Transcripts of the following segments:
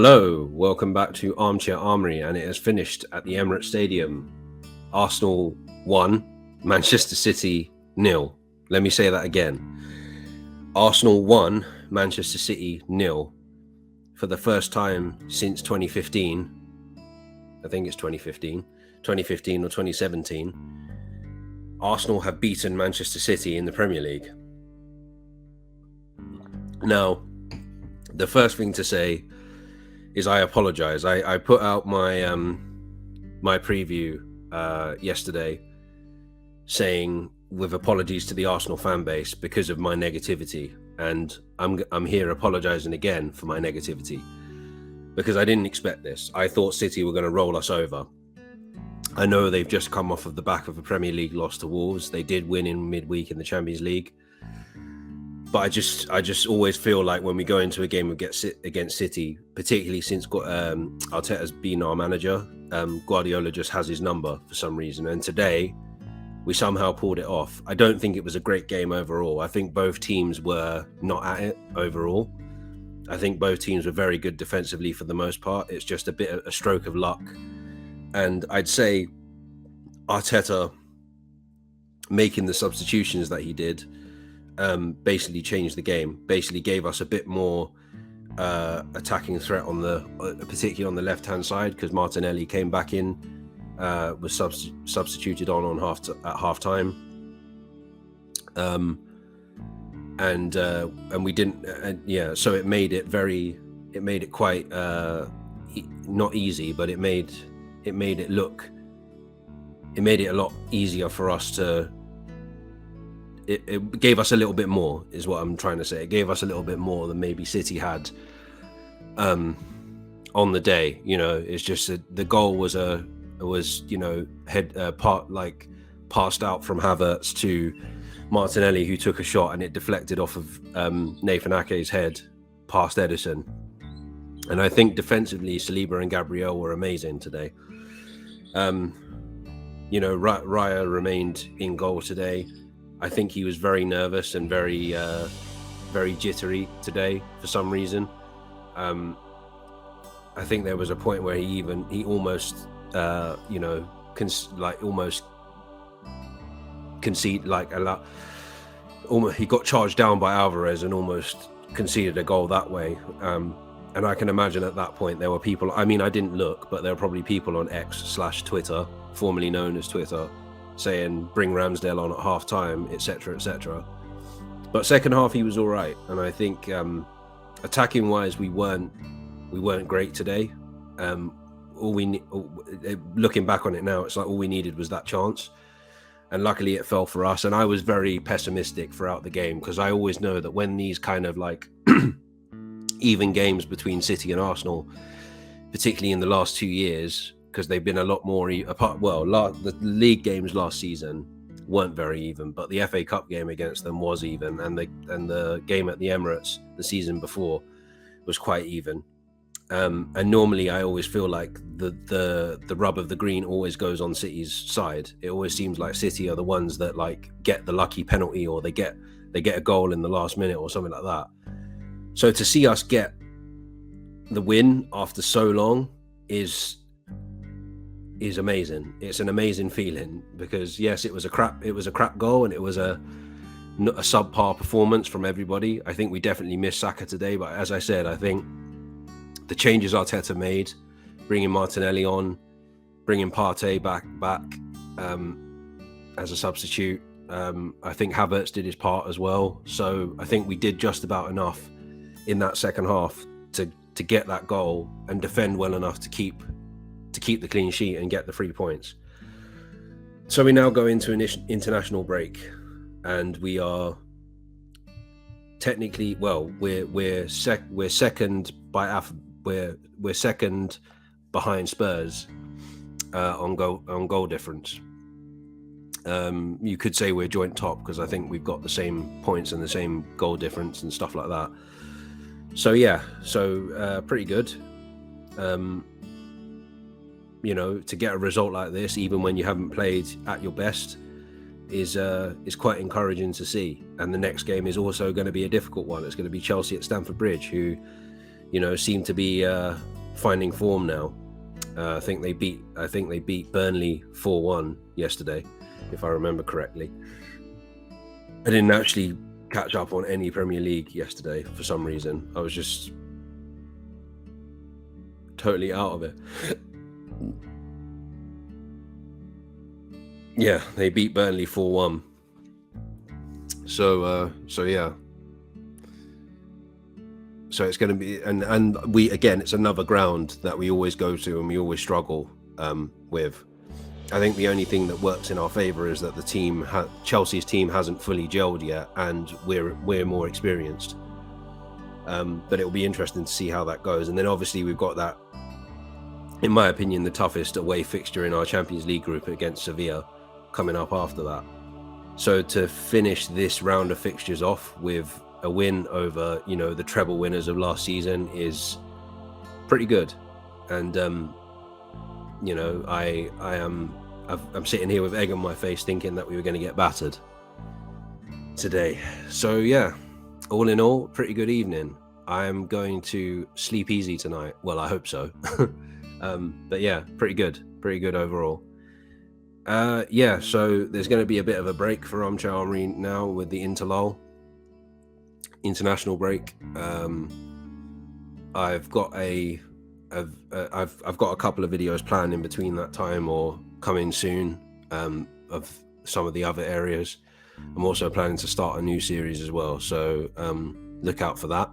Hello, welcome back to Armchair Armory, and it has finished at the Emirates Stadium. Arsenal 1, Manchester City 0. Let me say that again. Arsenal 1, Manchester City 0. For the first time since 2015, I think it's 2015 or 2017, Arsenal have beaten Manchester City in the Premier League. Now, the first thing to say is I apologize. I put out my my preview yesterday saying with apologies to the Arsenal fan base because of my negativity, and I'm here apologizing again for my negativity because I didn't expect this. I thought City were going to roll us over. I know they've just come off of the back of a Premier League loss to Wolves. They did win in midweek in the Champions League. But I just always feel like when we go into a game against City, particularly since Arteta's been our manager, Guardiola just has his number for some reason. And today, we somehow pulled it off. I don't think it was a great game overall. I think both teams were not at it overall. I think both teams were very good defensively for the most part. It's just a stroke of luck. And I'd say Arteta making the substitutions that he did basically changed the game, basically gave us a bit more attacking threat on particularly on the left-hand side, because Martinelli came back in, was substituted on at half-time, and we didn't, so it made it quite not easy, but it made it a lot easier for us to. It gave us a little bit more, is what I'm trying to say. It gave us a little bit more than maybe City had on the day. It's just that the goal was passed out from Havertz to Martinelli, who took a shot, and it deflected off of Nathan Ake's head past Ederson. And I think defensively, Saliba and Gabriel were amazing today. Raya remained in goal today. I think he was very nervous and very jittery today for some reason. I think there was a point where he almost almost conceded, he got charged down by Alvarez and almost conceded a goal that way. And I can imagine at that point there were people. I mean, I didn't look, but there were probably people on X/Twitter, formerly known as Twitter, saying bring Ramsdale on at half time, etc., etc. But second half he was all right, and I think attacking wise we weren't great today. Looking back on it now, it's like all we needed was that chance, and luckily it fell for us. And I was very pessimistic throughout the game, because I always know that when these kind of even games between City and Arsenal, particularly in the last 2 years, because they've been a lot more apart. Well, the league games last season weren't very even, but the FA Cup game against them was even, and the game at the Emirates the season before was quite even. And normally, I always feel like the rub of the green always goes on City's side. It always seems like City are the ones that get the lucky penalty, or they get a goal in the last minute or something like that. So to see us get the win after so long is amazing. It's an amazing feeling, because yes, it was a crap goal, and it was a subpar performance from everybody. I think we definitely missed Saka today, but as I said, I think the changes Arteta made, bringing Martinelli on, bringing Partey back as a substitute, I think Havertz did his part as well. So I think we did just about enough in that second half to get that goal and defend well enough to keep the clean sheet and get the 3 points. So we now go into an international break, and we are technically, well, we're second we're second behind Spurs on goal difference. You could say we're joint top, because I think we've got the same points and the same goal difference and stuff like that. So yeah, pretty good. To get a result like this, even when you haven't played at your best, is quite encouraging to see. And the next game is also going to be a difficult one. It's going to be Chelsea at Stamford Bridge, who seem to be finding form now. I think they beat Burnley 4-1 yesterday, if I remember correctly. I didn't actually catch up on any Premier League yesterday for some reason. I was just totally out of it. Yeah, they beat Burnley 4-1. So yeah. So it's going to be, and we, again, it's another ground that we always go to and we always struggle with. I think the only thing that works in our favour is that Chelsea's team hasn't fully gelled yet, and we're more experienced. But it'll be interesting to see how that goes. And then obviously we've got that, in my opinion, the toughest away fixture in our Champions League group against Sevilla coming up after that. So to finish this round of fixtures off with a win over, the treble winners of last season is pretty good. And I'm sitting here with egg on my face thinking that we were going to get battered today. So yeah, all in all, pretty good evening. I'm going to sleep easy tonight. Well, I hope so. But yeah, pretty good overall. So there's going to be a bit of a break for Armchair Armory now with the international break. I've got a couple of videos planned in between that time or coming soon of some of the other areas. I'm also planning to start a new series as well, so look out for that.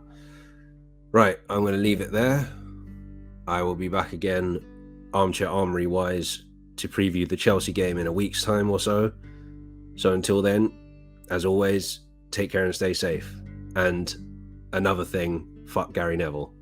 Right, I'm going to leave it there. I will be back again, Armchair Armory wise, to preview the Chelsea game in a week's time or so. So until then, as always, take care and stay safe. And another thing, fuck Gary Neville.